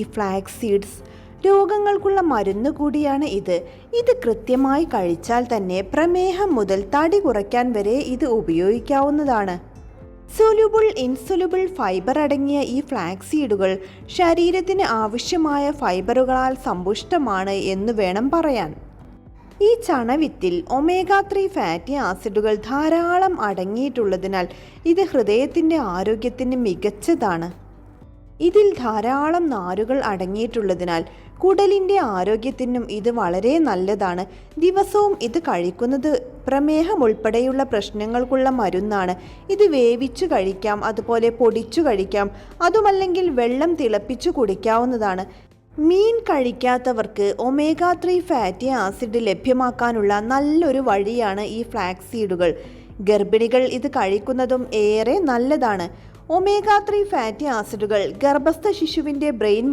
ഈ flax seeds രോഗങ്ങൾക്കുള്ള മരുന്ന് കൂടിയാണ് ഇത് കൃത്യമായി കഴിച്ചാൽ തന്നെ പ്രമേഹം മുതൽ തടി കുറയ്ക്കാൻ വരെ ഇത് ഉപയോഗിക്കാവുന്നതാണ്. സൊല്യൂബിൾ ഇൻസൊല്യൂബിൾ ഫൈബർ അടങ്ങിയ ഈ ഫ്ലാക്സ് സീഡുകൾ ശരീരത്തിന് ആവശ്യമായ ഫൈബറുകളാൽ സമ്പുഷ്ടമാണ് എന്ന് വേണം പറയാൻ. ഈ ചണവിത്തിൽ ഒമേഗ 3 ഫാറ്റി ആസിഡുകൾ ധാരാളം അടങ്ങിയിട്ടുള്ളതിനാൽ ഇത് ഹൃദയത്തിൻ്റെ ആരോഗ്യത്തിന് മികച്ചതാണ്. ഇതിൽ ധാരാളം നാരുകൾ അടങ്ങിയിട്ടുള്ളതിനാൽ കുടലിൻ്റെ ആരോഗ്യത്തിനും ഇത് വളരെ നല്ലതാണ്. ദിവസവും ഇത് കഴിക്കുന്നത് പ്രമേഹം ഉൾപ്പെടെയുള്ള പ്രശ്നങ്ങൾക്കുള്ള മരുന്നാണ്. ഇത് വേവിച്ചു കഴിക്കാം, അതുപോലെ പൊടിച്ചു കഴിക്കാം, അതുമല്ലെങ്കിൽ വെള്ളം തിളപ്പിച്ചു കുടിക്കാവുന്നതാണ്. മീൻ കഴിക്കാത്തവർക്ക് ഒമേഗ 3 ഫാറ്റി ആസിഡ് ലഭ്യമാക്കാനുള്ള നല്ലൊരു വഴിയാണ് ഈ ഫ്ലാക്സ് സീഡുകൾ. ഗർഭിണികൾ ഇത് കഴിക്കുന്നതും ഏറെ നല്ലതാണ്. ഒമേഗ 3 ഫാറ്റി ആസിഡുകൾ ഗർഭസ്ഥ ശിശുവിൻ്റെ ബ്രെയിൻ